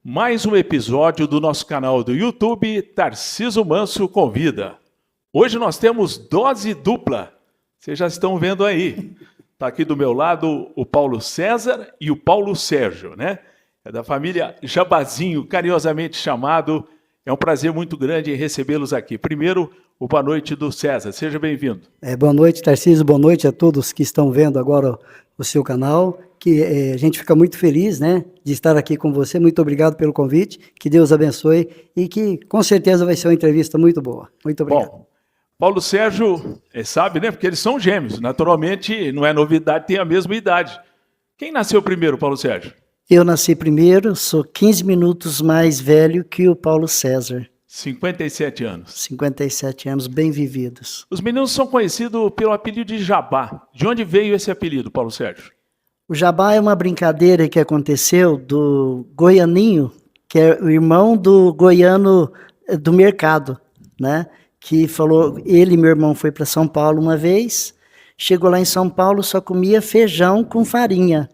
Mais um episódio do nosso canal do YouTube, Tarciso Manso Convida. Hoje nós temos dose dupla, vocês já estão vendo aí. Está aqui do meu lado o Paulo César e o Paulo Sérgio, né? É da família Jabazinho, carinhosamente chamado. É um prazer muito grande recebê-los aqui. Primeiro, o boa noite do César, seja bem-vindo. Boa noite, Tarciso, boa noite a todos que estão vendo agora o seu canal, que a gente fica muito feliz, né, de estar aqui com você. Muito obrigado pelo convite, que Deus abençoe e que com certeza vai ser uma entrevista muito boa. Muito obrigado. Bom, Paulo Sérgio sabe, né, porque eles são gêmeos, naturalmente não é novidade, tem a mesma idade. Quem nasceu primeiro, Paulo Sérgio? Eu nasci primeiro, sou 15 minutos mais velho que o Paulo César. 57 anos. 57 anos, bem vividos. Os meninos são conhecidos pelo apelido de Jabá. De onde veio esse apelido, Paulo Sérgio? O Jabá é uma brincadeira que aconteceu do Goianinho, que é o irmão do goiano do mercado, né? Que falou, ele e meu irmão foi para São Paulo uma vez, chegou lá em São Paulo, só comia feijão com farinha.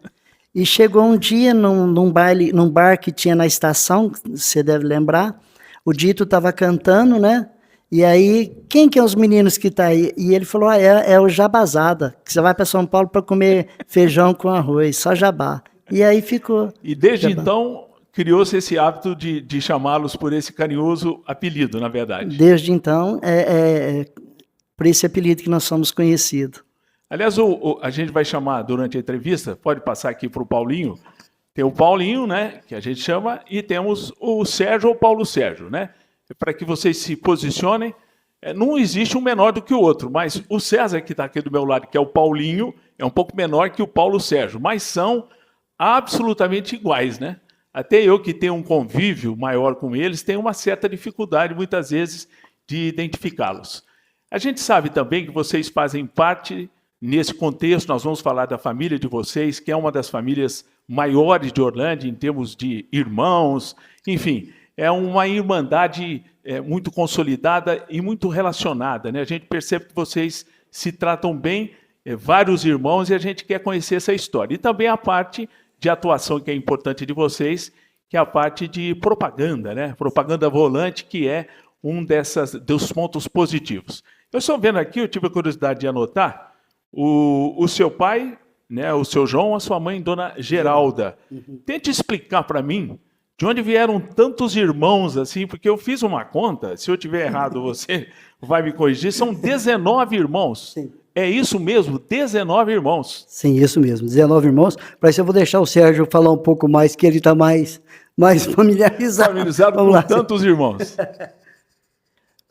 E chegou um dia num bar que tinha na estação, você deve lembrar, o Dito estava cantando, né? E aí, quem que é os meninos que tá aí? E ele falou, é o Jabazada, que você vai para São Paulo para comer feijão com arroz, só Jabá. E aí ficou. E desde Jabá. então, criou-se esse hábito de chamá-los por esse carinhoso apelido, na verdade. Desde então, por esse apelido que nós somos conhecidos. Aliás, a gente vai chamar durante a entrevista, pode passar aqui para o Paulinho, tem o Paulinho, né, que a gente chama, e temos o Sérgio ou Paulo Sérgio, né? Para que vocês se posicionem. Não existe um menor do que o outro, mas o César, que está aqui do meu lado, que é o Paulinho, é um pouco menor que o Paulo Sérgio, mas são absolutamente iguais, né? Até eu, que tenho um convívio maior com eles, tenho uma certa dificuldade, muitas vezes, de identificá-los. A gente sabe também que vocês fazem parte, nesse contexto, nós vamos falar da família de vocês, que é uma das famílias maiores de Orlândia, em termos de irmãos, enfim, é uma irmandade muito consolidada e muito relacionada, né? A gente percebe que vocês se tratam bem, vários irmãos, e a gente quer conhecer essa história. E também a parte de atuação que é importante de vocês, que é a parte de propaganda, né? Propaganda volante, que é um dos pontos positivos. Eu estou vendo aqui, eu tive a curiosidade de anotar, o seu pai, né, o seu João, a sua mãe, Dona Geralda. Tente explicar para mim de onde vieram tantos irmãos assim, porque eu fiz uma conta, se eu tiver errado você vai me corrigir, são 19 irmãos. Sim. É isso mesmo, 19 irmãos. Sim, isso mesmo, 19 irmãos. Para isso eu vou deixar o Sérgio falar um pouco mais, que ele está mais familiarizado. Familiarizado Vamos com lá. tantos irmãos.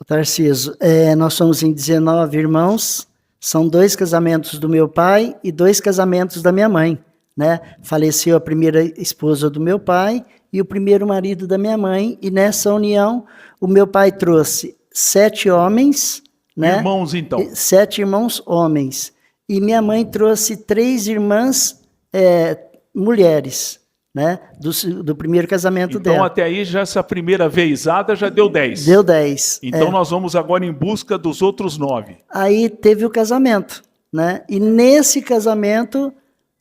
Tarciso, nós somos em 19 irmãos, são 2 casamentos do meu pai e 2 casamentos da minha mãe, né? Faleceu a primeira esposa do meu pai e o primeiro marido da minha mãe, e nessa união o meu pai trouxe 7 homens, né? Irmãos, então. 7 irmãos homens, e minha mãe trouxe 3 irmãs mulheres, né? Do primeiro casamento então, dela. até aí, já essa primeira vezada já deu 10. Deu 10. Então, nós vamos agora em busca dos outros 9. Aí teve o casamento, né? E nesse casamento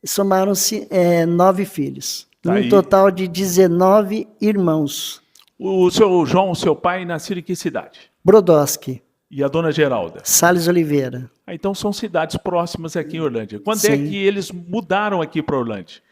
somaram-se 9 filhos. Aí. Um total de 19 irmãos. O seu João, o seu pai, nasceu em que cidade? Brodowski, E a Dona Geralda? Salles Oliveira. Então, são cidades próximas aqui em Orlândia. Quando é Sim. que eles mudaram aqui para Orlândia?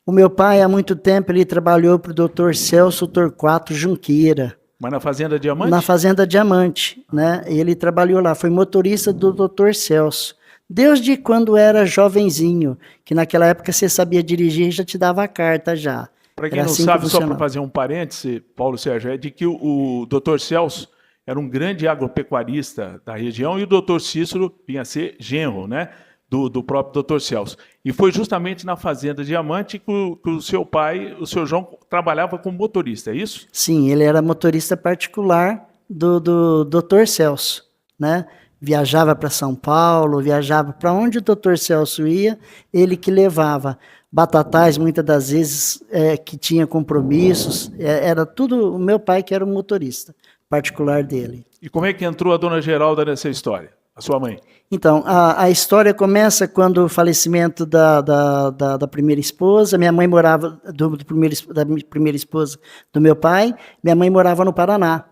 O meu pai, há muito tempo, ele trabalhou para o Dr. Celso Torquato Junqueira, Mas na Fazenda Diamante? na Fazenda Diamante, né? Ele trabalhou lá, foi motorista do Dr. Celso. Desde quando era jovenzinho, que naquela época você sabia dirigir e já te dava a carta já. Para quem Era não assim que sabe, só para funcionava. fazer um parêntese, Paulo Sérgio, é de que o Dr. Celso era um grande agropecuarista da região e o Dr. Cícero vinha a ser genro, né, do próprio Dr. Celso. E foi justamente na Fazenda Diamante que o seu pai, o seu João, trabalhava como motorista, é isso? Sim, ele era motorista particular do Dr. Celso, né? Viajava para São Paulo, viajava para onde o Dr. Celso ia, ele que levava. Batatais, muitas das vezes, que tinha compromissos, era tudo o meu pai que era o motorista particular dele. E como é que entrou a Dona Geralda nessa história? a sua mãe? Então, a história começa quando o falecimento da primeira esposa. Minha mãe morava, da primeira esposa do meu pai, minha mãe morava no Paraná.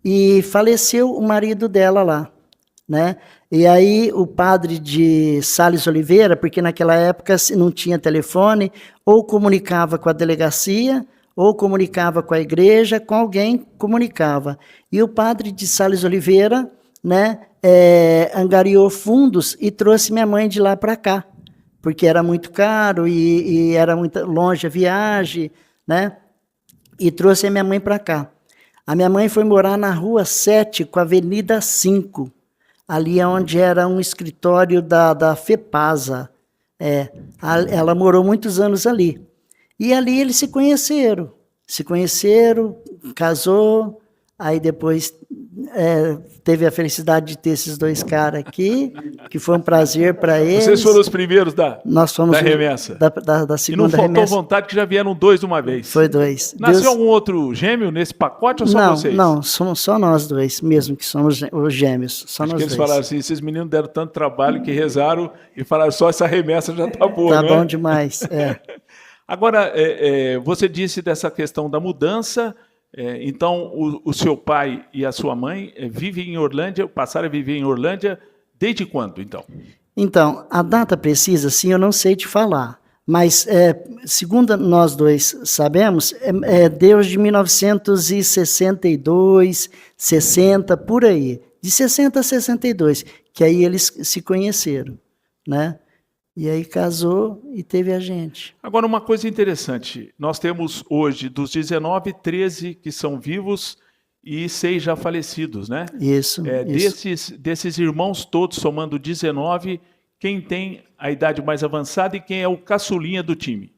E faleceu o marido dela lá, né? E aí o padre de Sales Oliveira, porque naquela época não tinha telefone, ou comunicava com a delegacia, ou comunicava com a igreja, com alguém comunicava. E o padre de Sales Oliveira, né, angariou fundos e trouxe minha mãe de lá para cá, porque era muito caro e era muito longe a viagem, né? E trouxe a minha mãe para cá. A minha mãe foi morar na Rua 7 com a Avenida 5, ali onde era um escritório da FEPASA. Ela morou muitos anos ali. E ali eles se conheceram, casou, aí depois teve a felicidade de ter esses dois caras aqui, que foi um prazer para eles. Vocês foram os primeiros da remessa? Da segunda remessa. E não faltou vontade que já vieram 2 de uma vez? Foi 2. Nasceu algum outro gêmeo nesse pacote ou só vocês? Não, somos só nós 2 mesmo, que somos os gêmeos. Só Acho nós que eles 2. falaram assim, esses meninos deram tanto trabalho que rezaram e falaram só essa remessa já tá boa, Tá né? bom demais, Agora, você disse dessa questão da mudança, então o seu pai e a sua mãe vivem em Orlândia, passaram a viver em Orlândia desde quando, então? Então, a data precisa, sim, eu não sei te falar, mas segundo nós 2 sabemos, desde 1962, 60, por aí, de 60 a 62, que aí eles se conheceram, né? E aí casou e teve a gente. Agora, uma coisa interessante, nós temos hoje, dos 19, 13 que são vivos e 6 já falecidos, né? Isso. Desses irmãos todos, somando 19, quem tem a idade mais avançada e quem é o caçulinha do time?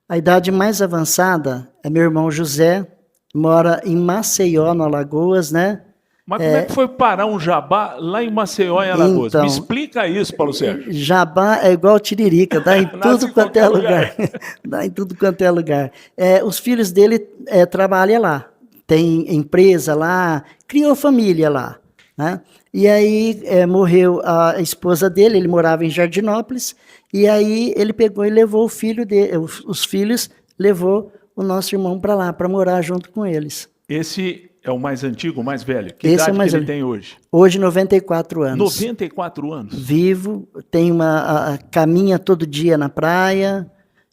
A idade mais avançada é meu irmão José, mora em Maceió, no Alagoas, né? Mas como é que foi parar um jabá lá em Maceió, em Alagoas? Então, me explica isso, Paulo Sérgio. Jabá é igual tiririca, dá em tudo quanto é lugar. Dá em tudo quanto é lugar. Os filhos dele trabalham lá, tem empresa lá, criou família lá, né? E aí morreu a esposa dele, ele morava em Jardinópolis, e aí ele pegou e levou o filho dele, os filhos, levou o nosso irmão para lá, para morar junto com eles. Esse é o mais antigo, o mais velho? Que Esse idade é o mais que ele velho. tem hoje? Hoje, 94 anos. 94 anos? Vivo, tem caminha todo dia na praia,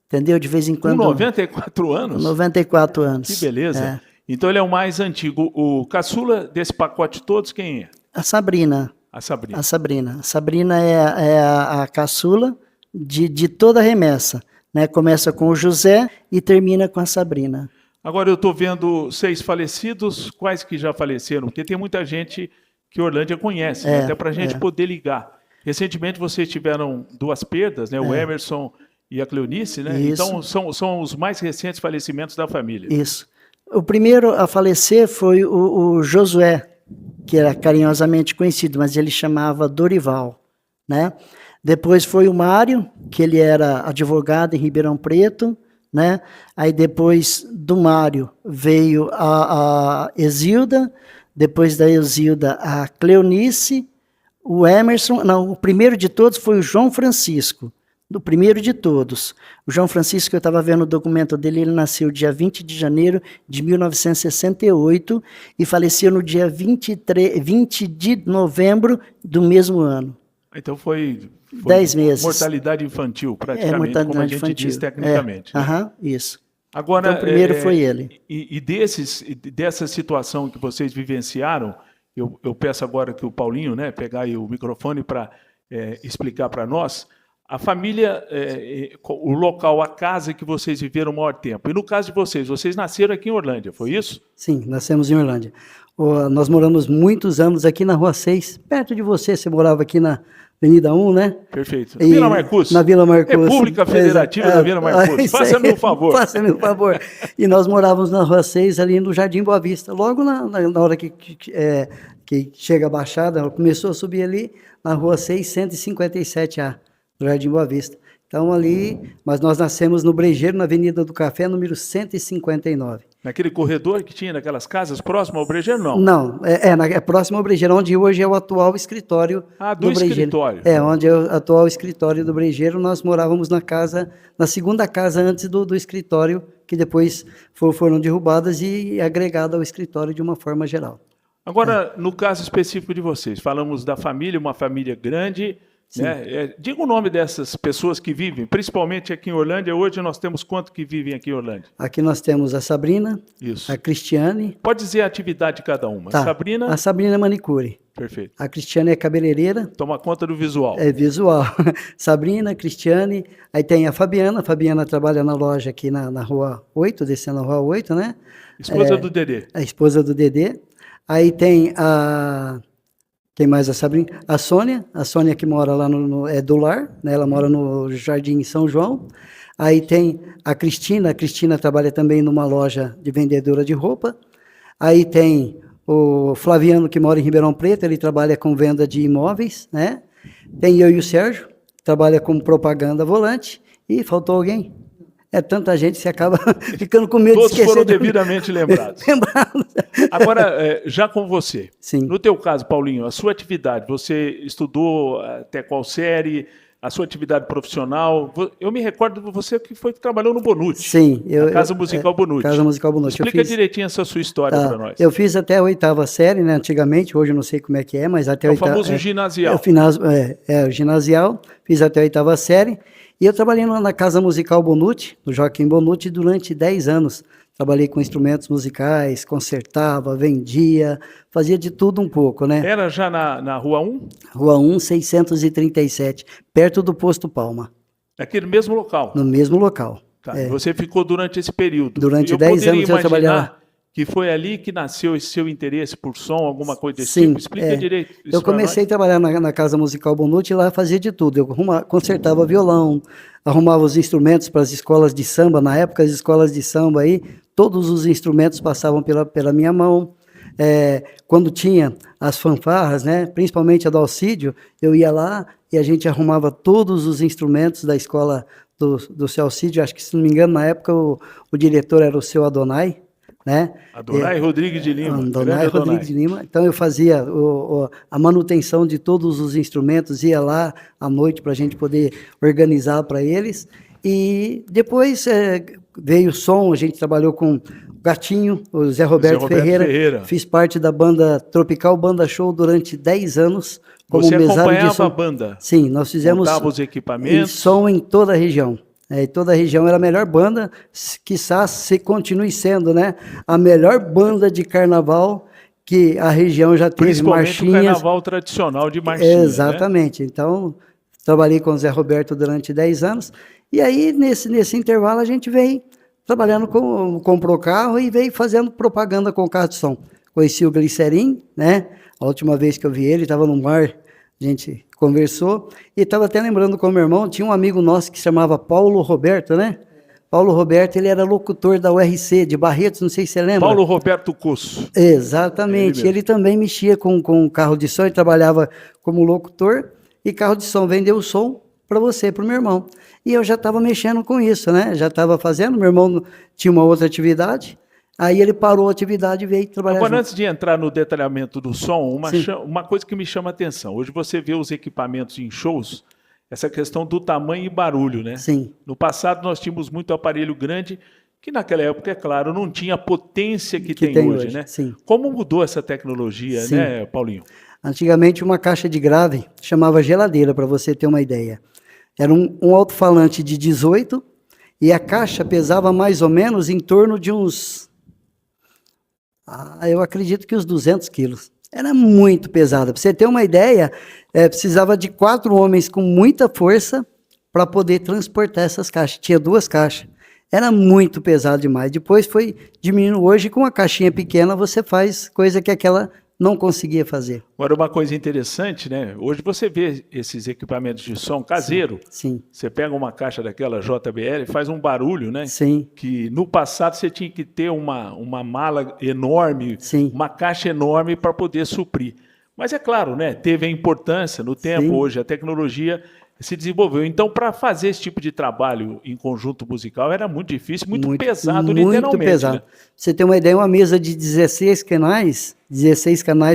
entendeu? De vez em quando. Com 94 anos? 94 anos. Que beleza. Então ele é o mais antigo. O caçula desse pacote todos, quem é? A Sabrina. A Sabrina. A Sabrina. A Sabrina é a caçula de toda a remessa, né? Começa com o José e termina com a Sabrina. Agora eu estou vendo 6 falecidos, quais que já faleceram? Porque tem muita gente que Orlândia conhece, né? Até para a gente poder ligar. Recentemente vocês tiveram 2 perdas, né? O Emerson e a Cleonice, né? Isso. Então são os mais recentes falecimentos da família. Isso. O primeiro a falecer foi o Josué, que era carinhosamente conhecido, mas ele chamava Dorival, né? Depois foi o Mário, que ele era advogado em Ribeirão Preto, né? Aí depois do Mário veio a Exilda, depois da Exilda a Cleonice, o Emerson, não, o primeiro de todos foi o João Francisco, o primeiro de todos. O João Francisco, eu estava vendo o documento dele, ele nasceu dia 20 de janeiro de 1968 e faleceu no dia 20 de novembro do mesmo ano. Então foi 10 meses. Mortalidade infantil, praticamente, mortalidade como a gente infantil. diz tecnicamente. Né? Isso. Agora, Então, o primeiro foi ele. E dessa situação que vocês vivenciaram, eu peço agora que o Paulinho, né, pegar aí o microfone para explicar para nós, a família, o local, a casa que vocês viveram o maior tempo. E no caso de vocês nasceram aqui em Orlândia, foi isso? Sim, nascemos em Orlândia. Nós moramos muitos anos aqui na Rua 6, perto de você morava aqui na Avenida 1, né? Perfeito. Vila Marcus. Na Vila Marcus. República Federativa da Vila Marcus. Faça-me um favor. Faça-me um favor. E nós morávamos na Rua 6, ali no Jardim Boa Vista. Logo na hora que chega a Baixada, começou a subir ali, na Rua 6, 157A, do Jardim Boa Vista. Então ali, mas nós nascemos no Brejeiro, na Avenida do Café, número 159. Naquele corredor que tinha naquelas casas próximas ao Brejeiro, não? Não, é próximo ao Brejeiro, onde hoje é o atual escritório do Brejeiro. escritório. Onde é o atual escritório do Brejeiro. Nós morávamos na segunda casa antes do escritório, que depois foram derrubadas e agregada ao escritório de uma forma geral. Agora, no caso específico de vocês, falamos da família, uma família grande, né? Diga o nome dessas pessoas que vivem, principalmente aqui em Orlândia. Hoje nós temos quanto que vivem aqui em Orlândia? Aqui nós temos a Sabrina, Isso. a Cristiane. Pode dizer a atividade de cada uma. Tá. Sabrina. A Sabrina é manicure. Perfeito. A Cristiane é cabeleireira. Toma conta do visual. É visual. Sabrina, Cristiane. Aí tem a Fabiana. A Fabiana trabalha na loja aqui na Rua 8, descendo a Rua 8, né? Esposa do Dedê. A esposa do Dedê. Aí tem quem mais? A Sabrina? A Sônia que mora lá é do lar, né? Ela mora no Jardim São João. Aí tem a Cristina trabalha também numa loja de vendedora de roupa. Aí tem o Flaviano, que mora em Ribeirão Preto, ele trabalha com venda de imóveis, né? Tem eu e o Sérgio, trabalha com propaganda volante. E faltou alguém? É tanta gente que você acaba ficando com medo de esquecer. Todos foram devidamente lembrados. Agora, já com você. Sim. No teu caso, Paulinho, a sua atividade, você estudou até qual série? A sua atividade profissional? Eu me recordo de você que trabalhou no Bonucci. Sim. Na Casa Musical Bonucci. Casa Musical Bonucci. Explica direitinho essa sua história para nós. Eu fiz até a 8ª série, né? Antigamente, hoje eu não sei como é que é, mas até a 8ª... O famoso ginasial. O ginasial, fiz até a 8ª série. E eu trabalhei na Casa Musical Bonucci, no Joaquim Bonucci, durante 10 anos. Trabalhei com instrumentos musicais, concertava, vendia, fazia de tudo um pouco, né? Era já na Rua 1? Rua 1, 637, perto do Posto Palma. Naquele mesmo local? No mesmo local. Tá. Você ficou durante esse período? Durante 10 anos eu trabalhava. Que foi ali que nasceu esse seu interesse por som, alguma coisa desse Sim, tipo? Explica direito. Eu comecei a trabalhar na Casa Musical Bonucci e lá fazia de tudo. Eu consertava violão, arrumava os instrumentos para as escolas de samba. Na época, as escolas de samba aí, todos os instrumentos passavam pela minha mão. Quando tinha as fanfarras, né, principalmente a do Alcídio, eu ia lá e a gente arrumava todos os instrumentos da escola do seu Alcídio. Acho que, se não me engano, na época o diretor era o seu Adonai, né? Adonai Rodrigues de Lima. Adonai Rodrigues de Lima. Então eu fazia a manutenção de todos os instrumentos, ia lá à noite para a gente poder organizar para eles. E depois veio o som, a gente trabalhou com o Gatinho, o Zé Roberto Ferreira. Fiz parte da banda Tropical Banda Show durante 10 anos. Como Você mesário acompanhava de som. A banda? Sim, nós fizemos montava os equipamentos. Som em toda a região. Em toda a região era a melhor banda, quiçá se continue sendo, né? A melhor banda de carnaval que a região já teve. Principalmente marchinhas. O carnaval tradicional de marchinha. Exatamente. Né? Então, trabalhei com o Zé Roberto durante 10 anos. E aí, nesse intervalo, a gente veio trabalhando comprou carro e veio fazendo propaganda com o carro de som. Conheci o Glicerim, né? A última vez que eu vi ele, estava num bar, a gente conversou, e estava até lembrando com o meu irmão, tinha um amigo nosso que se chamava Paulo Roberto, né? Paulo Roberto, ele era locutor da URC, de Barretos, não sei se você lembra. Paulo Roberto Coço. Exatamente, ele também mexia com carro de som, ele trabalhava como locutor, e carro de som, vendeu o som para você, para o meu irmão. E eu já estava mexendo com isso, né? Já estava fazendo, meu irmão tinha uma outra atividade, aí ele parou a atividade e veio trabalhar Agora, junto. antes de entrar no detalhamento do som, uma coisa que me chama a atenção. Hoje você vê os equipamentos em shows, essa questão do tamanho e barulho, né? Sim. No passado nós tínhamos muito aparelho grande, que naquela época, é claro, não tinha a potência que tem hoje, né? Sim. Como mudou essa tecnologia, Sim. né, Paulinho? Antigamente, uma caixa de grave chamava geladeira, para você ter uma ideia. Era um alto-falante de 18 e a caixa pesava mais ou menos em torno de uns... eu acredito que uns 200 quilos. Era muito pesada. Para você ter uma ideia, precisava de 4 homens com muita força para poder transportar essas caixas. Tinha 2 caixas. Era muito pesado demais. Depois foi diminuindo. Hoje, com uma caixinha pequena, você faz coisa que aquela não conseguia fazer. Agora, uma coisa interessante, né? Hoje você vê esses equipamentos de som caseiro. Sim. Você pega uma caixa daquela JBL, faz um barulho, né? Sim. Que no passado você tinha que ter uma mala enorme, Sim. uma caixa enorme para poder suprir. Mas é claro, né? Teve a importância no tempo. Sim. Hoje a tecnologia se desenvolveu. Então, para fazer esse tipo de trabalho em conjunto musical era muito difícil, muito pesado, literalmente. Muito pesado. Né? Você tem uma ideia, uma mesa de 16 canais,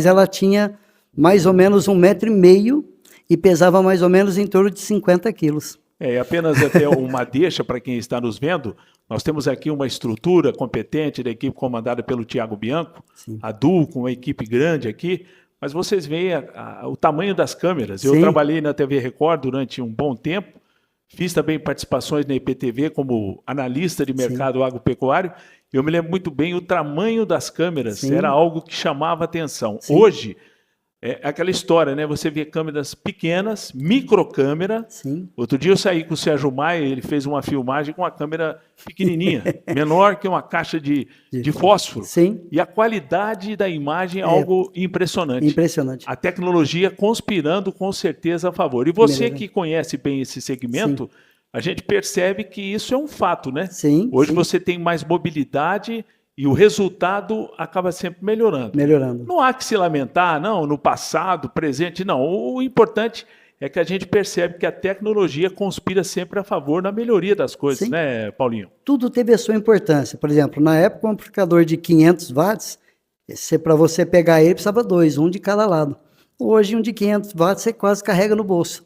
ela tinha mais ou menos 1,5 m e pesava mais ou menos em torno de 50 quilos. Apenas até uma deixa para quem está nos vendo, nós temos aqui uma estrutura competente da equipe comandada pelo Thiago Bianco, sim, a DU, com uma equipe grande aqui, mas vocês veem o tamanho das câmeras. Sim. Eu trabalhei na TV Record durante um bom tempo, fiz também participações na IPTV como analista de mercado, sim, agropecuário. Eu me lembro muito bem, o tamanho das câmeras, sim, era algo que chamava atenção. Sim. Hoje, é aquela história, né? Você vê câmeras pequenas, microcâmera. Sim. Outro dia eu saí com o Sérgio Maia, ele fez uma filmagem com uma câmera pequenininha, menor que uma caixa de fósforo. Sim. E a qualidade da imagem é algo impressionante. Impressionante. A tecnologia conspirando com certeza a favor. E você que conhece bem esse segmento, sim, a gente percebe que isso é um fato, né? Sim. Hoje sim, você tem mais mobilidade e o resultado acaba sempre melhorando. Não há que se lamentar, não, no passado, presente, não. O importante é que a gente percebe que a tecnologia conspira sempre a favor na melhoria das coisas, sim, né, Paulinho? Tudo teve a sua importância. Por exemplo, na época, um amplificador de 500 watts, para você pegar ele, precisava 2, um de cada lado. Hoje, um de 500 watts, você quase carrega no bolso.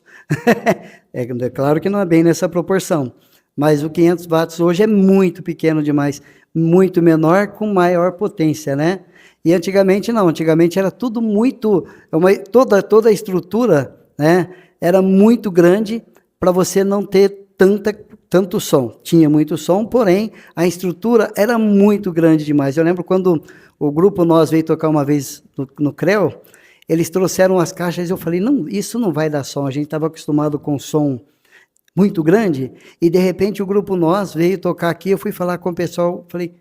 É claro que não é bem nessa proporção, mas o 500 watts hoje é muito pequeno demais, muito menor com maior potência, né? E antigamente não, antigamente era tudo muito, toda a estrutura, né, era muito grande para você não ter tanto som. Tinha muito som, porém a estrutura era muito grande demais. Eu lembro quando o grupo nós veio tocar uma vez no CREO, eles trouxeram as caixas e eu falei, não, isso não vai dar som, a gente estava acostumado com som muito grande, e de repente o grupo nós veio tocar aqui, eu fui falar com o pessoal, falei,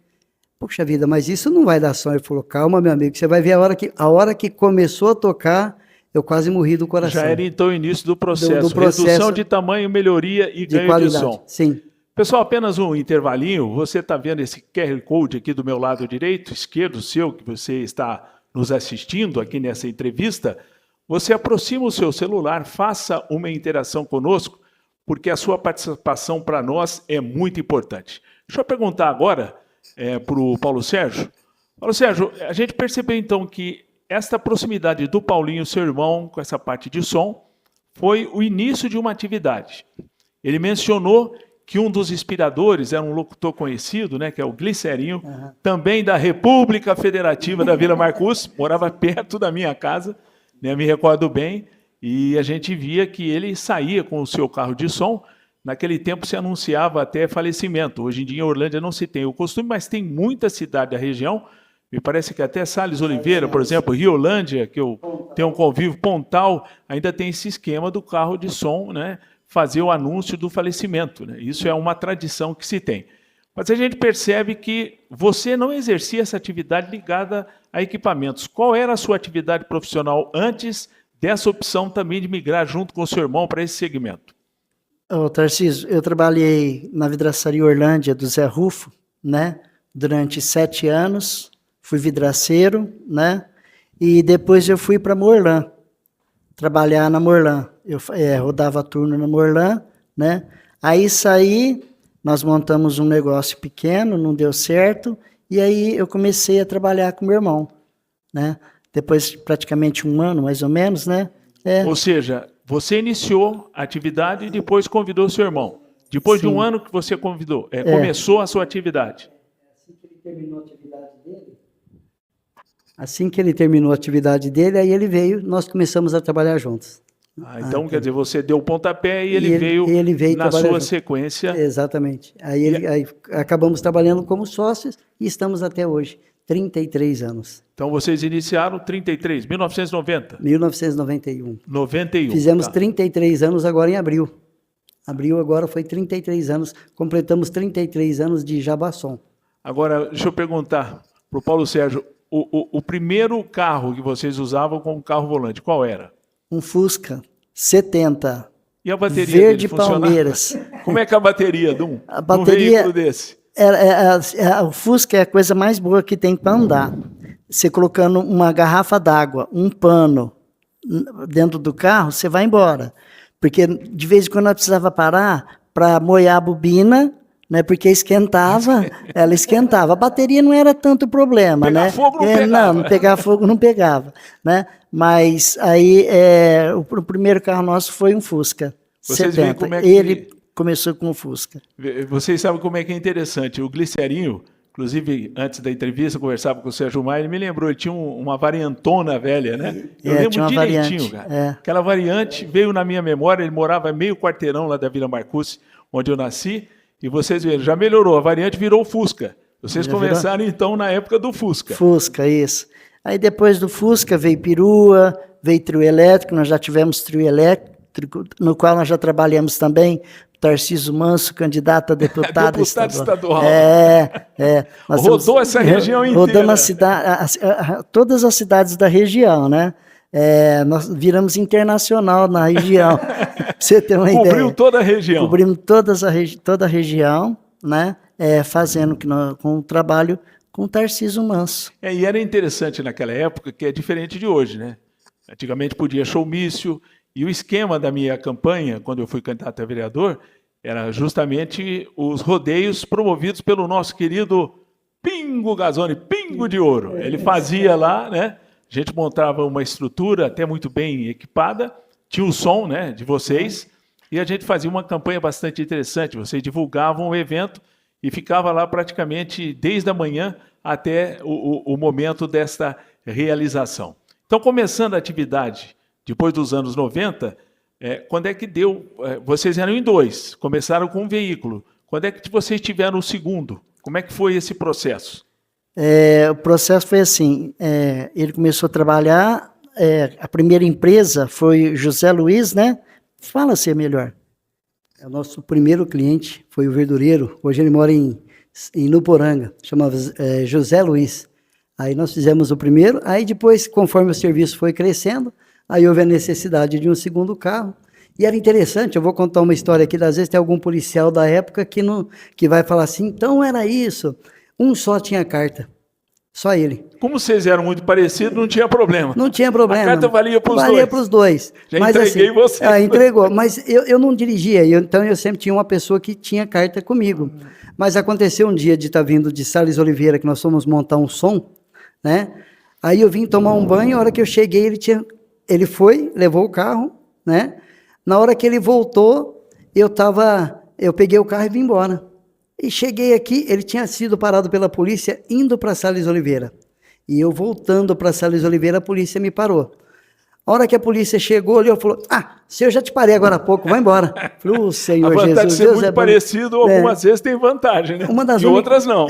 puxa vida, mas isso não vai dar som. Ele falou, calma meu amigo, você vai ver a hora que começou a tocar, eu quase morri do coração. Já era então o início do processo, redução de tamanho, melhoria e ganho qualidade, de som. Sim. Pessoal, apenas um intervalinho, você está vendo esse QR Code aqui do meu lado direito, esquerdo seu, que você está nos assistindo aqui nessa entrevista, você aproxima o seu celular, faça uma interação conosco, porque a sua participação para nós é muito importante. Deixa eu perguntar agora para o Paulo Sérgio. Paulo Sérgio, a gente percebeu então que esta proximidade do Paulinho, seu irmão, com essa parte de som, foi o início de uma atividade. Ele mencionou que um dos inspiradores era um locutor conhecido, né, que é o Glicerinho, também da República Federativa da Vila Marcus, morava perto da minha casa, né, me recordo bem, e a gente via que ele saía com o seu carro de som. Naquele tempo se anunciava até falecimento. Hoje em dia em Orlândia não se tem o costume, mas tem muita cidade da região. Me parece que até Salles Oliveira, por exemplo, Riolândia, que eu tenho um convívio, Pontal, ainda tem esse esquema do carro de som, né, fazer o anúncio do falecimento, né? Isso é uma tradição que se tem. Mas a gente percebe que você não exercia essa atividade ligada a equipamentos. Qual era a sua atividade profissional antes dessa opção também de migrar junto com o seu irmão para esse segmento? Tarcísio, eu trabalhei na vidraçaria Orlândia do Zé Rufo, né, durante 7 anos, fui vidraceiro, né, e depois eu fui para Morlan, trabalhar na Morlan. Eu rodava turno na Morlan, né, aí saí, nós montamos um negócio pequeno, não deu certo, e aí eu comecei a trabalhar com meu irmão, né, depois praticamente 1 ano, mais ou menos, né. Ou seja, você iniciou a atividade e depois convidou seu irmão. Depois de 1 ano que você convidou, começou a sua atividade. Assim que ele terminou a atividade dele, aí ele veio, nós começamos a trabalhar juntos. Então, quer dizer, você deu o pontapé e ele veio na sua sequência. Exatamente. Aí acabamos trabalhando como sócios e estamos até hoje, 33 anos. Então, vocês iniciaram 33, 1990? 1991. 91. Fizemos 33 anos agora em abril. Abril agora foi 33 anos, completamos 33 anos de Jabassom. Agora, deixa eu perguntar para o Paulo Sérgio, o primeiro carro que vocês usavam como carro volante, qual era? Um Fusca 70. E a bateria verde Palmeiras. Como é que é a bateria de um veículo desse? O Fusca é a coisa mais boa que tem para andar. Você colocando uma garrafa d'água, um pano dentro do carro, você vai embora. Porque de vez em quando nós precisava parar para molhar a bobina, né? Porque esquentava, ela esquentava. A bateria não era tanto problema, Pegar né? fogo não pegava. Não pegar fogo não pegava, né? Mas aí o primeiro carro nosso foi um Fusca. Vocês 70. veem como é que... Ele começou com o Fusca. Vocês sabem como é que é interessante. O Glicerinho, inclusive, antes da entrevista, eu conversava com o Sérgio Maia, ele me lembrou, ele tinha uma variantona velha, né? Eu lembro tinha uma direitinho, variante, cara. Aquela variante veio na minha memória, ele morava meio quarteirão lá da Vila Marcucci, onde eu nasci, e vocês viram, já melhorou, a variante virou Fusca. Vocês Já começaram, então, na época do Fusca. Fusca, isso. Aí depois do Fusca veio perua, veio trio elétrico, nós já tivemos trio elétrico, no qual nós já trabalhamos também, Tarcísio Manso, candidato a deputado estadual. Rodou essa região inteira. Rodamos todas as cidades da região, né? Nós viramos internacional na região, pra você ter uma ideia. Cobriu toda a região. Cobrimos toda a região, né? Fazendo com o trabalho com o Tarcísio Manso. E era interessante naquela época, que é diferente de hoje, né? Antigamente podia showmício, e o esquema da minha campanha, quando eu fui candidato a vereador, era justamente os rodeios promovidos pelo nosso querido Pingo Gazzoni, Pingo de Ouro. Ele fazia lá, né? A gente montava uma estrutura até muito bem equipada, tinha o som, né, de vocês, e a gente fazia uma campanha bastante interessante. Vocês divulgavam o evento e ficava lá praticamente desde a manhã até o momento desta realização. Então, começando a atividade depois dos anos 90, quando é que deu? Vocês eram em dois, começaram com um veículo. Quando é que vocês tiveram o segundo? Como é que foi esse processo? O processo foi assim, ele começou a trabalhar, a primeira empresa foi José Luiz, né? Fala-se melhor. O nosso primeiro cliente foi o verdureiro, hoje ele mora em Nuporanga, chamava José Luiz. Aí nós fizemos o primeiro, aí depois, conforme o serviço foi crescendo, aí houve a necessidade de um segundo carro. E era interessante, eu vou contar uma história aqui, às vezes tem algum policial da época que vai falar assim, então era isso, um só tinha carta, só ele. Como vocês eram muito parecidos, não tinha problema. Não tinha problema. A carta valia para os dois. Valia para os dois. Já mas, entreguei assim, você. Entregou, mas eu não dirigia, então eu sempre tinha uma pessoa que tinha carta comigo. Mas aconteceu um dia de estar vindo de Salles Oliveira, que nós fomos montar um som, né? Aí eu vim tomar um banho, a hora que eu cheguei, ele foi, levou o carro, né? Na hora que ele voltou, eu peguei o carro e vim embora. E cheguei aqui, ele tinha sido parado pela polícia indo para Salles Oliveira. E eu voltando para Salles Oliveira, a polícia me parou. A hora que a polícia chegou ali, eu falou, se eu já te parei agora há pouco, vai embora. Falei, Senhor Jesus. A vantagem de ser muito parecido, algumas vezes tem vantagem, né? E outras não.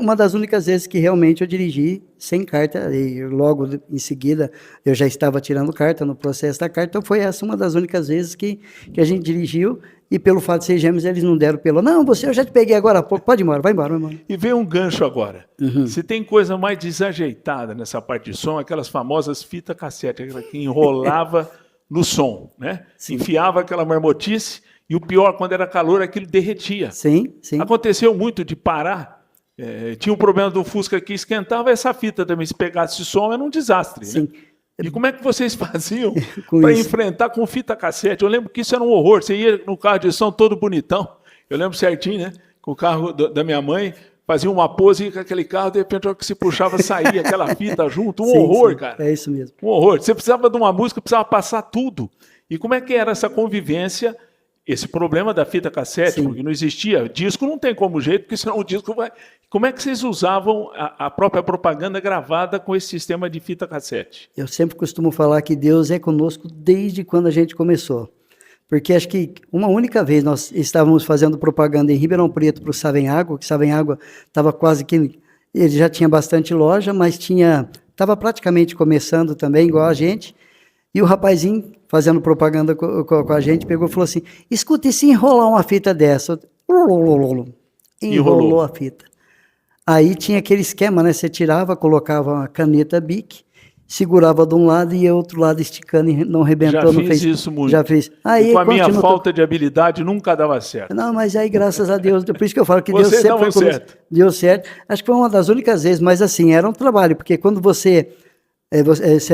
Uma das únicas vezes que realmente eu dirigi sem carta, e logo em seguida eu já estava tirando carta no processo da carta, então foi essa uma das únicas vezes que a gente dirigiu, e pelo fato de ser gêmeos, eles não deram pelo, não, eu já te peguei agora há pouco, pode ir embora, vai embora. E veio um gancho agora. Se tem coisa mais desajeitada nessa parte de som, aquelas famosas fitas cassete, aquela que enrolava no som, né? Sim. Enfiava aquela marmotice, e o pior, quando era calor, aquilo derretia. Sim, sim. Aconteceu muito de parar, tinha um problema do Fusca que esquentava, essa fita também, se pegasse som, era um desastre, sim. Né? E como é que vocês faziam para enfrentar com fita cassete? Eu lembro que isso era um horror. Você ia no carro de som todo bonitão. Eu lembro certinho, né? Com o carro da minha mãe, fazia uma pose com aquele carro, de repente, a hora que se puxava, saía aquela fita junto. Um horror, cara. É isso mesmo. Um horror. Você precisava de uma música, precisava passar tudo. E como é que era essa convivência? Esse problema da fita cassete, porque não existia. Disco não tem como jeito, porque senão o disco vai... Como é que vocês usavam a própria propaganda gravada com esse sistema de fita cassete? Eu sempre costumo falar que Deus é conosco desde quando a gente começou. Porque acho que uma única vez nós estávamos fazendo propaganda em Ribeirão Preto para o Savenhago, que Savenhago estava quase que... Ele já tinha bastante loja, mas estava praticamente começando também, igual a gente. E o rapazinho, fazendo propaganda com a gente, pegou e falou assim, escuta, e se enrolar uma fita dessa? Enrolou a fita. Aí tinha aquele esquema, né? Você tirava, colocava uma caneta Bic, segurava de um lado e o outro lado esticando e não arrebentou. Já fiz isso muito. Já fiz. Aí, com a minha falta de habilidade nunca dava certo. Não, mas aí graças a Deus, por isso que eu falo que Deus sempre foi certo. Deu certo. Acho que foi uma das únicas vezes, mas assim, era um trabalho, porque quando você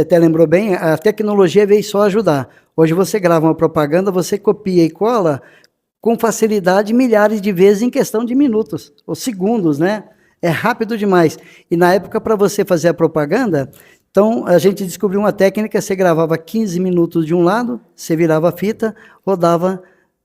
até lembrou bem, a tecnologia veio só ajudar. Hoje você grava uma propaganda, você copia e cola com facilidade milhares de vezes em questão de minutos ou segundos, né? É rápido demais. E na época, para você fazer a propaganda, então a gente descobriu uma técnica, você gravava 15 minutos de um lado, você virava a fita, rodava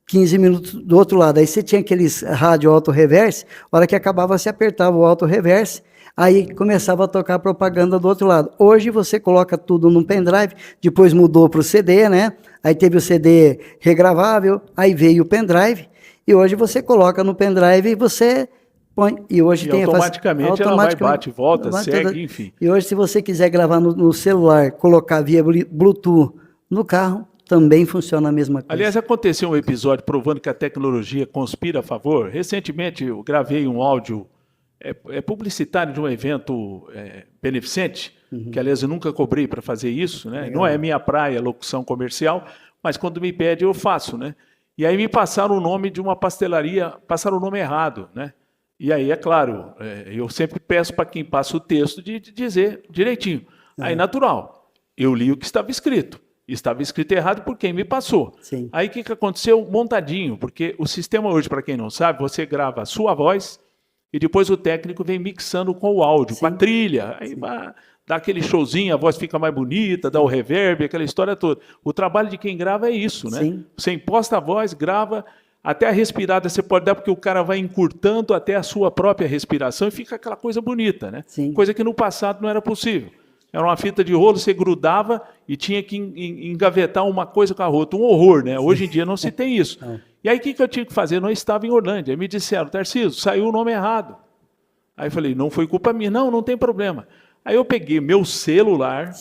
15 minutos do outro lado. Aí você tinha aqueles rádio auto-reverse, a hora que acabava, você apertava o auto-reverse, aí começava a tocar a propaganda do outro lado. Hoje você coloca tudo num pendrive, depois mudou para o CD, né? Aí teve o CD regravável, aí veio o pendrive, e hoje você coloca no pendrive e você põe. E hoje tem automaticamente ela vai, bate, volta, segue, enfim. E hoje, se você quiser gravar no celular, colocar via Bluetooth no carro, também funciona a mesma coisa. Aliás, aconteceu um episódio provando que a tecnologia conspira a favor. Recentemente eu gravei um áudio publicitário de um evento beneficente, que aliás eu nunca cobrei para fazer isso, né? Não é minha praia, locução comercial, mas quando me pede eu faço, né? E aí me passaram o nome de uma pastelaria, passaram o nome errado, né? E aí, é claro, eu sempre peço para quem passa o texto de dizer direitinho. Aí, natural, eu li o que estava escrito. Estava escrito errado por quem me passou. Sim. Aí, o que aconteceu? Montadinho, porque o sistema hoje, para quem não sabe, você grava a sua voz e depois o técnico vem mixando com o áudio, com a trilha. Aí dá aquele showzinho, a voz fica mais bonita, dá o reverb, aquela história toda. O trabalho de quem grava é isso, né? Sim. Você imposta a voz, grava, até a respirada você pode dar, porque o cara vai encurtando até a sua própria respiração e fica aquela coisa bonita, né? Sim. Coisa que no passado não era possível. Era uma fita de rolo, você grudava e tinha que engavetar uma coisa com a outra. Um horror, né? Hoje em dia não se tem isso. E aí o que eu tinha que fazer? Eu não estava em Orlândia. Aí me disseram, Tarcísio, saiu o nome errado. Aí eu falei, não foi culpa minha. Não tem problema. Aí eu peguei meu celular,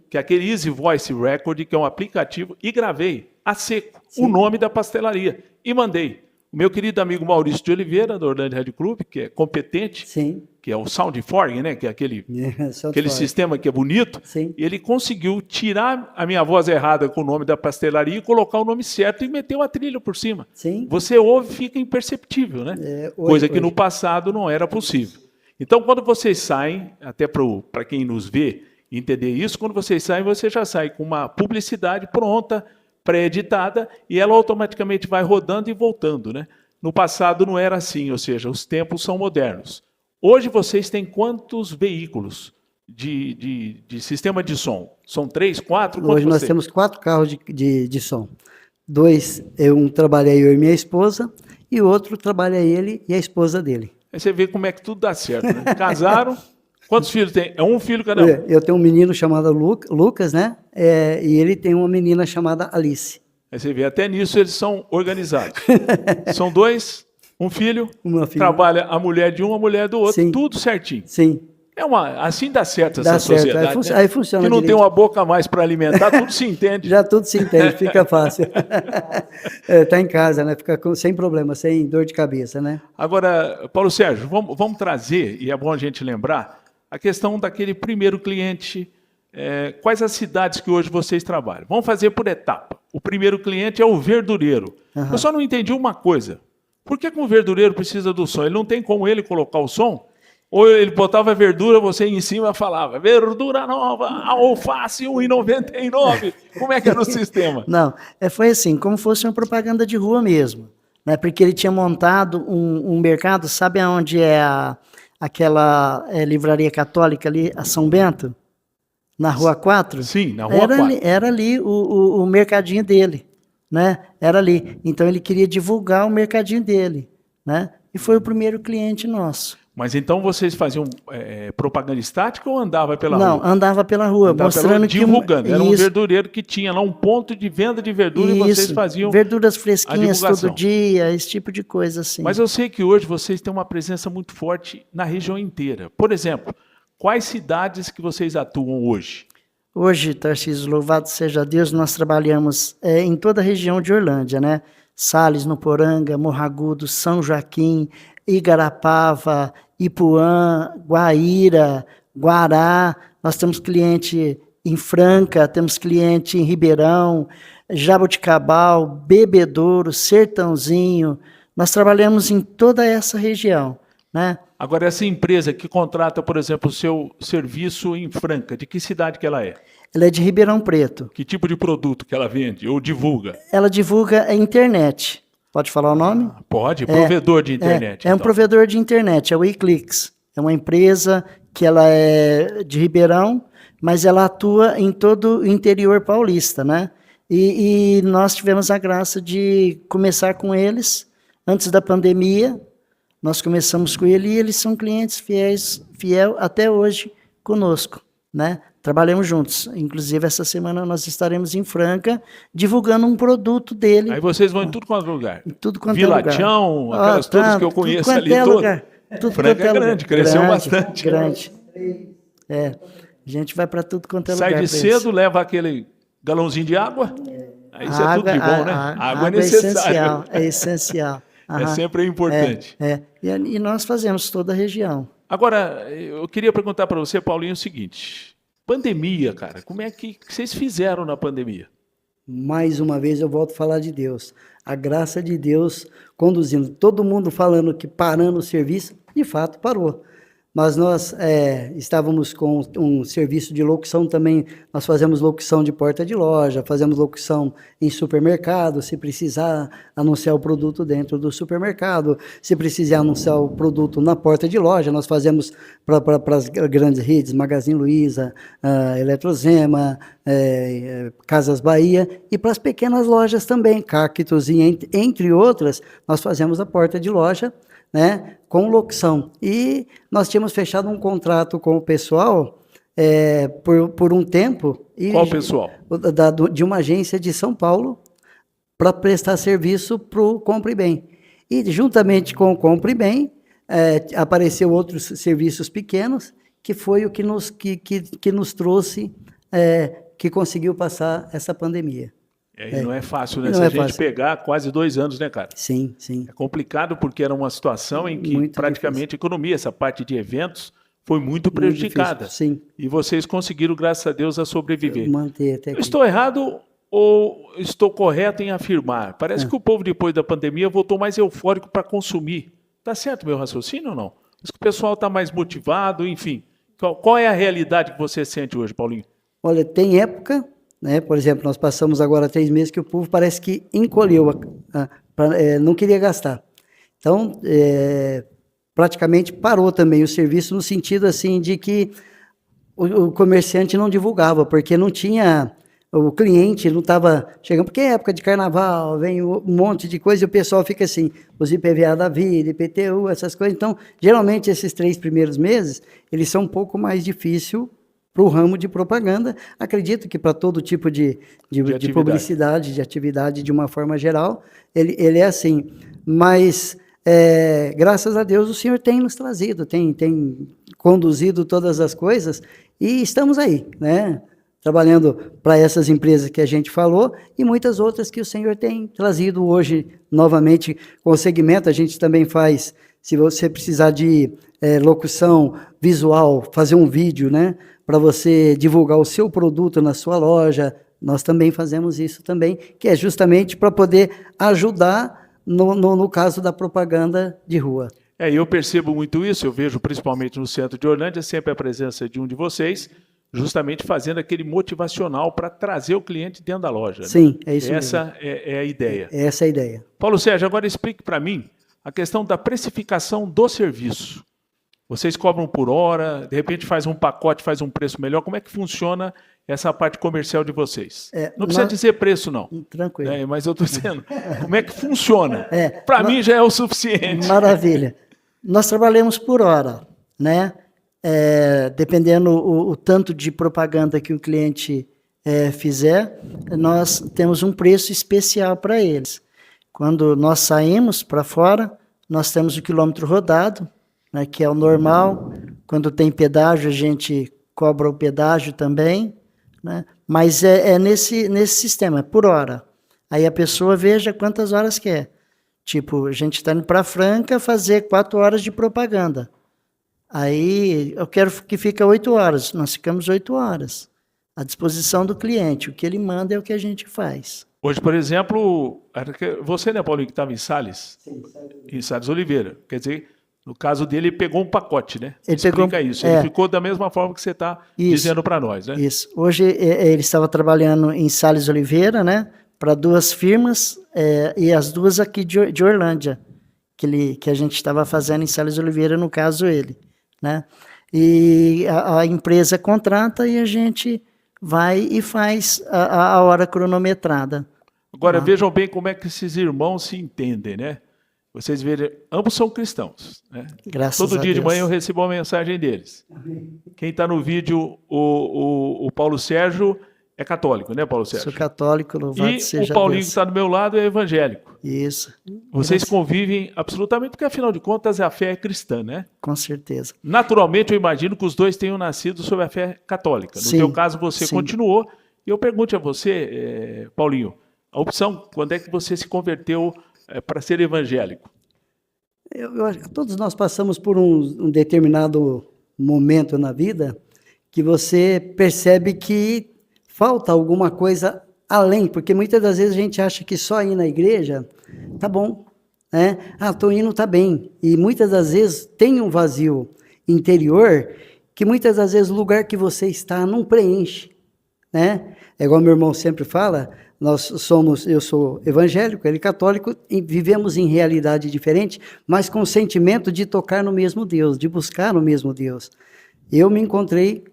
que é aquele Easy Voice Record, que é um aplicativo, e gravei a seco o nome da pastelaria. E mandei. O meu querido amigo Maurício de Oliveira, do Orlândia Rádio Clube, que é competente, que é o Soundforge, né? Que é aquele sistema que é bonito, ele conseguiu tirar a minha voz errada com o nome da pastelaria e colocar o nome certo e meteu a trilha por cima. Você ouve e fica imperceptível, né? Coisa que no passado não era possível. Então, quando vocês saem, até para quem nos vê entender isso, quando vocês saem, você já sai com uma publicidade pronta, pré-editada, e ela automaticamente vai rodando e voltando, né? No passado não era assim, ou seja, os tempos são modernos. Hoje vocês têm quantos veículos de sistema de som? São 3, 4? Hoje nós temos 4 carros de som. 2, um trabalha eu e minha esposa, e o outro trabalha ele e a esposa dele. Aí você vê como é que tudo dá certo, né? Casaram, quantos filhos tem? É um filho cada um? Eu tenho um menino chamado Lucas, né? E ele tem uma menina chamada Alice. Aí você vê, até nisso eles são organizados. São 2, um filho, trabalha a mulher de um, a mulher do outro, tudo certinho. Sim. assim dá certo essa sociedade. Aí funciona que não direito. tem uma boca a mais para alimentar, tudo se entende. Já tudo se entende, fica fácil. Tá em casa, né? Fica sem problema, sem dor de cabeça, né? Agora, Paulo Sérgio, vamos trazer, e é bom a gente lembrar, a questão daquele primeiro cliente. Quais as cidades que hoje vocês trabalham? Vamos fazer por etapa. O primeiro cliente é o verdureiro. Eu só não entendi uma coisa. Por que o verdureiro precisa do som? Ele não tem como ele colocar o som? Ou ele botava verdura, você em cima falava, verdura nova, alface R$1,99. Como é que era o sistema? Não, foi assim, como fosse uma propaganda de rua mesmo. Né? Porque ele tinha montado um mercado, sabe onde é aquela livraria católica ali, a São Bento? Na Rua 4? Sim, na Rua 4. Era ali o mercadinho dele, né? Era ali. Então ele queria divulgar o mercadinho dele, né? E foi o primeiro cliente nosso. Mas então vocês faziam propaganda estática ou andava pela rua? Não, andava pela rua, mostrando que... Divulgando. Era um verdureiro que tinha lá um ponto de venda de verdura e vocês faziam verduras fresquinhas todo dia, esse tipo de coisa assim. Mas eu sei que hoje vocês têm uma presença muito forte na região inteira. Por exemplo, quais cidades que vocês atuam hoje? Hoje, Tarcísio, louvado seja Deus, nós trabalhamos em toda a região de Orlândia, né? Sales, Nuporanga, Morragudo, São Joaquim, Igarapava, Ipuã, Guaíra, Guará. Nós temos cliente em Franca, temos cliente em Ribeirão, Jaboticabal, Bebedouro, Sertãozinho. Nós trabalhamos em toda essa região. né? Agora, essa empresa que contrata, por exemplo, o seu serviço em Franca, de que cidade que ela é? Ela é de Ribeirão Preto. Que tipo de produto que ela vende ou divulga? Ela divulga a internet. Pode falar o nome? Pode, provedor de internet. É um então. provedor de internet, é o eClicks. É uma empresa que ela é de Ribeirão, mas ela atua em todo o interior paulista, né? E nós tivemos a graça de começar com eles antes da pandemia. Nós começamos com ele e eles são clientes fiel até hoje conosco, né? Trabalhamos juntos. Inclusive, essa semana nós estaremos em Franca divulgando um produto dele. Aí vocês vão em tudo quanto é lugar. Em tudo quanto Vila é lugar. Tião, aquelas todas que eu conheço ali todas. Franca é grande, cresceu bastante. Grande. É. A gente vai para tudo quanto é Sai lugar. de cedo, leva aquele galãozinho de água. Aí isso é tudo de bom, né? Água é necessária. É essencial. É sempre importante. E nós fazemos toda a região. Agora, eu queria perguntar para você, Paulinho, o seguinte. Pandemia, cara, como é que vocês fizeram na pandemia? Mais uma vez eu volto a falar de Deus. A graça de Deus conduzindo. Todo mundo falando que parando o serviço, de fato parou. Mas nós estávamos com um serviço de locução também. Nós fazemos locução de porta de loja, fazemos locução em supermercado, se precisar anunciar o produto dentro do supermercado, se precisar anunciar o produto na porta de loja, nós fazemos para as grandes redes, Magazine Luiza, Eletrozema, Casas Bahia, e para as pequenas lojas também, Cactus, e entre outras, nós fazemos a porta de loja, né, com locução. E nós tínhamos fechado um contrato com o pessoal por um tempo. Qual pessoal? De uma agência de São Paulo para prestar serviço para o Compre Bem. E juntamente com o Compre Bem, apareceu outros serviços pequenos, que foi o que nos trouxe, que conseguiu passar essa pandemia. Não é fácil, né? Não Se a é gente fácil. pegar quase 2 anos, né, cara? Sim, sim. É complicado porque era uma situação em que Muito praticamente a economia, essa parte de eventos, foi muito prejudicada. Difícil, sim. E vocês conseguiram, graças a Deus, a sobreviver. Manter até Eu aqui. estou errado ou estou correto em afirmar? Parece que o povo, depois da pandemia, voltou mais eufórico para consumir. Tá certo meu raciocínio ou não? Parece que o pessoal está mais motivado, enfim. Qual é a realidade que você sente hoje, Paulinho? Olha, tem época, né? Por exemplo, nós passamos agora 3 meses que o povo parece que encolheu, não queria gastar. Então, praticamente parou também o serviço no sentido assim de que o comerciante não divulgava, porque não tinha, o cliente não estava chegando, porque é época de carnaval, vem um monte de coisa e o pessoal fica assim, os IPVA da vida, IPTU, essas coisas. Então, geralmente esses 3 primeiros meses, eles são um pouco mais difíceis para o ramo de propaganda. Acredito que para todo tipo de publicidade, de atividade de uma forma geral, ele é assim. Mas, graças a Deus, o Senhor tem nos trazido, tem conduzido todas as coisas e estamos aí, né? Trabalhando para essas empresas que a gente falou e muitas outras que o Senhor tem trazido hoje novamente com o segmento. A gente também faz, se você precisar de locução visual, fazer um vídeo, né? Para você divulgar o seu produto na sua loja, nós também fazemos isso também, que é justamente para poder ajudar no caso da propaganda de rua. Eu percebo muito isso, eu vejo principalmente no centro de Orlândia, sempre a presença de um de vocês, justamente fazendo aquele motivacional para trazer o cliente dentro da loja. Sim, é isso mesmo. Essa é a ideia. Essa é a ideia. Paulo Sérgio, agora explique para mim a questão da precificação do serviço. Vocês cobram por hora, de repente faz um pacote, faz um preço melhor. Como é que funciona essa parte comercial de vocês? Não precisa dizer preço, não. Tranquilo. Mas eu estou dizendo, como é que funciona? Para mim já é o suficiente. Maravilha. Nós trabalhamos por hora, né? Dependendo o tanto de propaganda que o cliente fizer, nós temos um preço especial para eles. Quando nós saímos para fora, nós temos o quilômetro rodado, né, que é o normal. Quando tem pedágio, a gente cobra o pedágio também, né? Mas nesse sistema, é por hora. Aí a pessoa veja quantas horas quer. Tipo, a gente está indo para Franca fazer 4 horas de propaganda. Aí eu quero que fique 8 horas. Nós ficamos 8 horas à disposição do cliente. O que ele manda é o que a gente faz. Hoje, por exemplo, você, né, Paulinho, que estava em Sales? Sim, em Sales Oliveira. Quer dizer, No caso dele, ele pegou um pacote, né? Ele Explica pegou, isso. Ele ficou da mesma forma que você está dizendo para nós, né? Isso. Hoje ele estava trabalhando em Sales Oliveira, né? Para 2 firmas, e as 2 aqui de Orlândia, que a gente estava fazendo em Sales Oliveira, no caso ele, né? E a empresa contrata e a gente vai e faz a hora cronometrada. Agora, vejam bem como é que esses irmãos se entendem, né? Vocês verem, ambos são cristãos, né? Graças Todo a dia de Deus. manhã eu recebo uma mensagem deles. Quem está no vídeo, o Paulo Sérgio, é católico, né, Paulo Sérgio? Sou católico, louvado E seja o Paulinho que Deus. está do meu lado é evangélico. Isso. Vocês convivem absolutamente, porque afinal de contas a fé é cristã, né? Com certeza. Naturalmente, eu imagino que os dois tenham nascido sob a fé católica. No Sim, teu caso, você sim. continuou. E eu pergunto a você, Paulinho, a opção, quando é que você se converteu para ser evangélico? Eu acho que todos nós passamos por um determinado momento na vida que você percebe que falta alguma coisa além, porque muitas das vezes a gente acha que só ir na igreja tá bom, né? Ah, tô indo, tá bem. E muitas das vezes tem um vazio interior que muitas das vezes o lugar que você está não preenche, né? É igual meu irmão sempre fala, eu sou evangélico, ele católico, e vivemos em realidade diferente, mas com o sentimento de tocar no mesmo Deus, de buscar no mesmo Deus. Eu me encontrei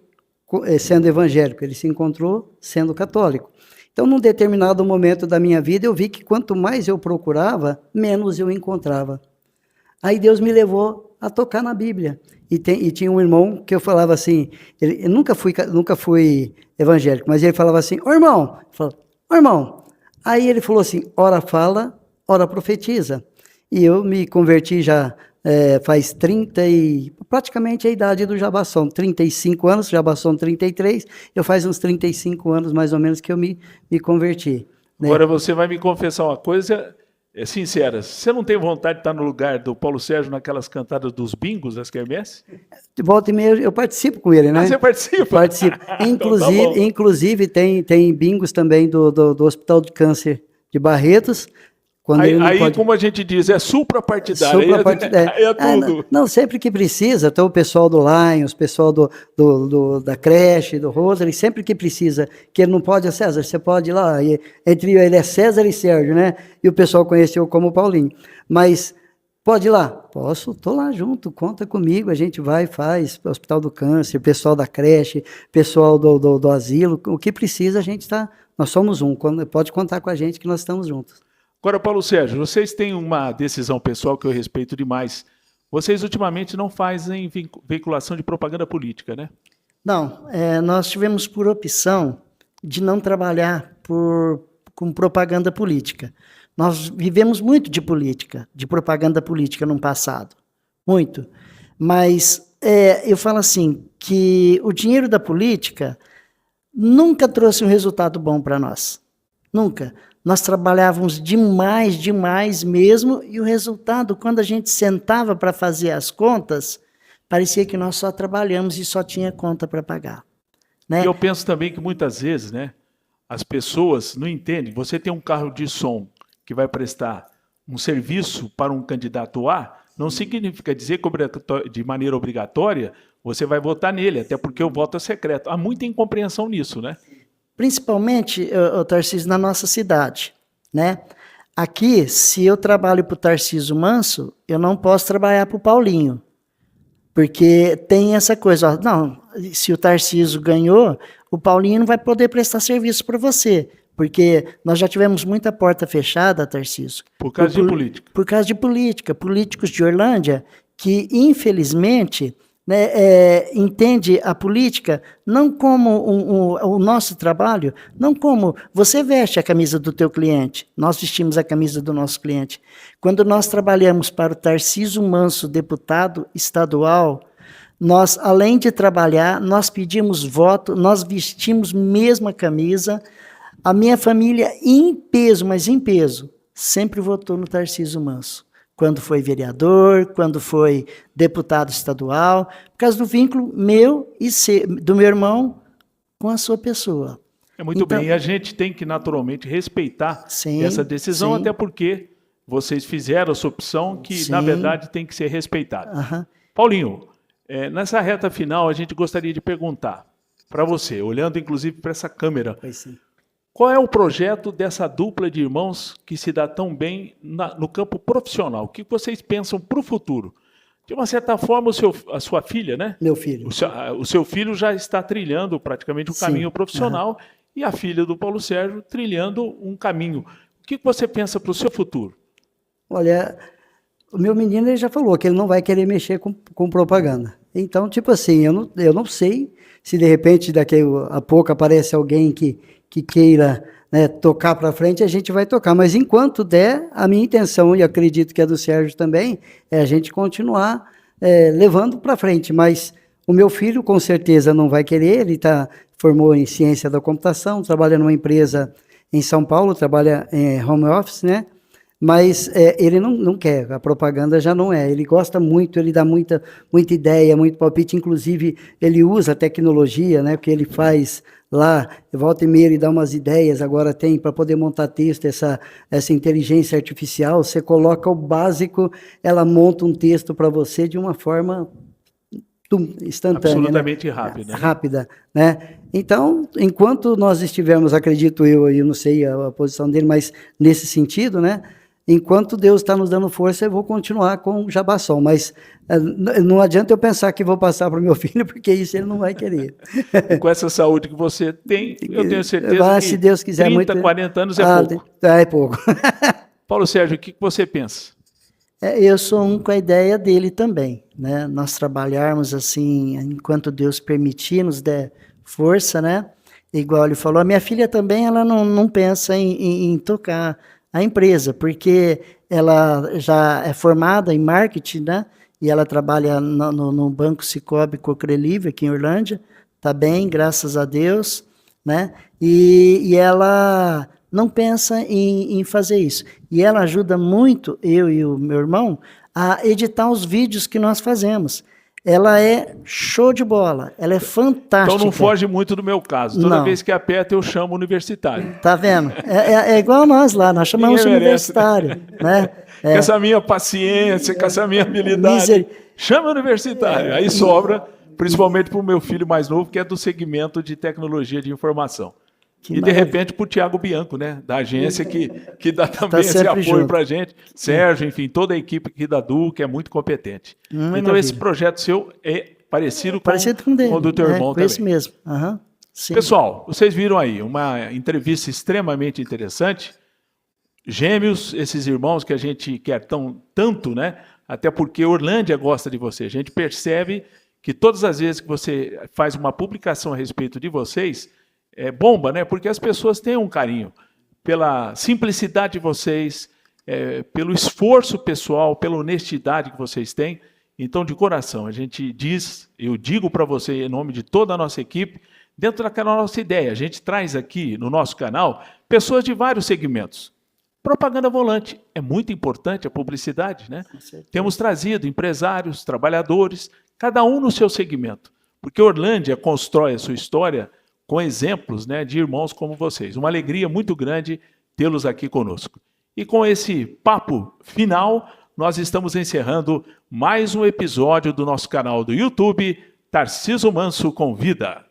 sendo evangélico, ele se encontrou sendo católico. Então, num determinado momento da minha vida, eu vi que quanto mais eu procurava, menos eu encontrava. Aí Deus me levou a tocar na Bíblia. E tinha um irmão que eu falava assim, eu nunca fui evangélico, mas ele falava assim, ô irmão, aí ele falou assim, ora fala, ora profetiza. E eu me converti já faz praticamente a idade do Jabasson, 35 anos, Jabasson 33, eu faz uns 35 anos mais ou menos que eu me converti. Né? Agora você vai me confessar uma coisa sincera, você não tem vontade de estar no lugar do Paulo Sérgio naquelas cantadas dos bingos das quermesses? De volta e meia eu participo com ele, né? Ah, você participa? Participo. Inclusive tem bingos também do Hospital de Câncer de Barretos. Quando aí como a gente diz, é suprapartidário. Suprapartidário. Aí é tudo. Não, sempre que precisa, então o pessoal do Lions, o pessoal da creche, do Rotary, sempre que precisa, que ele não pode, César, você pode ir lá, entre ele é César e Sérgio, né? E o pessoal conheceu como Paulinho. Mas pode ir lá? Posso, estou lá junto, conta comigo, a gente vai, faz, Hospital do Câncer, pessoal da creche, pessoal do asilo, o que precisa a gente está, nós somos pode contar com a gente que nós estamos juntos. Agora, Paulo Sérgio, vocês têm uma decisão pessoal que eu respeito demais. Vocês ultimamente não fazem veiculação de propaganda política, né? Não, nós tivemos por opção de não trabalhar com propaganda política. Nós vivemos muito de política, de propaganda política no passado, muito. Mas eu falo assim, que o dinheiro da política nunca trouxe um resultado bom para nós, nunca. Nós trabalhávamos demais mesmo, e o resultado, quando a gente sentava para fazer as contas, parecia que nós só trabalhamos e só tinha conta para pagar. Né? E eu penso também que muitas vezes, né, as pessoas não entendem. Você tem um carro de som que vai prestar um serviço para um candidato A, não significa dizer que de maneira obrigatória você vai votar nele, até porque o voto é secreto. Há muita incompreensão nisso, né? Principalmente, Tarcísio, na nossa cidade, né? Aqui, se eu trabalho para o Tarcísio Manso, eu não posso trabalhar para o Paulinho, porque tem essa coisa, ó, não, se o Tarcísio ganhou, o Paulinho não vai poder prestar serviço para você, porque nós já tivemos muita porta fechada, Tarcísio. Por causa de política. Por causa de política, políticos de Orlândia que, infelizmente, né, entende a política não como o nosso trabalho, não como você veste a camisa do teu cliente, nós vestimos a camisa do nosso cliente. Quando nós trabalhamos para o Tarcísio Manso, deputado estadual, nós, além de trabalhar, nós pedimos voto, nós vestimos mesma camisa. A minha família, em peso, mas em peso, sempre votou no Tarcísio Manso. Quando foi vereador, quando foi deputado estadual, por causa do vínculo meu e do meu irmão com a sua pessoa. Muito bem, e a gente tem que naturalmente respeitar essa decisão, sim. Até porque vocês fizeram essa opção que, Sim. na verdade, tem que ser respeitada. Aham. Paulinho, nessa reta final, a gente gostaria de perguntar para você, olhando inclusive para essa câmera, Pois sim. qual é o projeto dessa dupla de irmãos que se dá tão bem no campo profissional? O que vocês pensam para o futuro? De uma certa forma, a sua filha, né? Meu filho. O seu filho já está trilhando praticamente um Sim. caminho profissional e a filha do Paulo Sérgio trilhando um caminho. O que você pensa para o seu futuro? Olha, o meu menino ele já falou que ele não vai querer mexer com propaganda. Então, tipo assim, eu não sei se de repente daqui a pouco aparece alguém que queira, né, tocar para frente, a gente vai tocar. Mas enquanto der, a minha intenção, e acredito que a do Sérgio também, é a gente continuar levando para frente. Mas o meu filho com certeza não vai querer, ele formou em ciência da computação, trabalha numa empresa em São Paulo, trabalha em home office, né? Mas ele não quer, a propaganda já não é. Ele gosta muito, ele dá muita ideia, muito palpite. Inclusive, ele usa a tecnologia, né? Porque ele faz lá, volta e meia, ele dá umas ideias. Agora tem, para poder montar texto, essa inteligência artificial. Você coloca o básico, ela monta um texto para você de uma forma instantânea. Absolutamente né? rápida. Rápida, né? Então, enquanto nós estivermos, acredito eu não sei a posição dele, mas nesse sentido, né? Enquanto Deus está nos dando força, eu vou continuar com o Jabassom, mas não adianta eu pensar que vou passar para o meu filho, porque isso ele não vai querer. E com essa saúde que você tem, eu tenho certeza que se Deus quiser, 30, 40 anos é pouco. É pouco. Paulo Sérgio, o que você pensa? Eu sou com a ideia dele também, né? Nós trabalharmos assim, enquanto Deus permitir, nos der força, né? Igual ele falou, a minha filha também, ela não pensa em tocar a empresa, porque ela já é formada em marketing, né? E ela trabalha no Banco Cicobi Cocrelive, aqui em Orlândia, tá bem, graças a Deus, né? E ela não pensa em fazer isso. E ela ajuda muito, eu e o meu irmão, a editar os vídeos que nós fazemos. Ela é show de bola, ela é fantástica. Então não foge muito do meu caso. Toda vez que aperta, eu chamo universitário. Tá vendo? É igual nós lá, nós chamamos universitário. Né? Com essa minha paciência, com essa minha habilidade. Chama universitário. Aí sobra, principalmente para o meu filho mais novo, que é do segmento de tecnologia de informação. E, de repente, para o Thiago Bianco, né, da agência, que dá também esse apoio para a gente. Sérgio, enfim, toda a equipe aqui da Du, que é muito competente. Então, esse projeto seu é parecido com o do teu irmão também. Esse mesmo. Sim. Pessoal, vocês viram aí uma entrevista extremamente interessante. Gêmeos, esses irmãos que a gente quer tanto, né? Até porque Orlândia gosta de você. A gente percebe que todas as vezes que você faz uma publicação a respeito de vocês, bomba, né? Porque as pessoas têm um carinho pela simplicidade de vocês, pelo esforço pessoal, pela honestidade que vocês têm. Então, de coração, a gente eu digo para você, em nome de toda a nossa equipe, dentro daquela nossa ideia, a gente traz aqui no nosso canal pessoas de vários segmentos. Propaganda volante, é muito importante a publicidade, né? Temos trazido empresários, trabalhadores, cada um no seu segmento, porque Orlândia constrói a sua história com exemplos, né, de irmãos como vocês. Uma alegria muito grande tê-los aqui conosco. E com esse papo final, nós estamos encerrando mais um episódio do nosso canal do YouTube, Tarciso Manso Convida.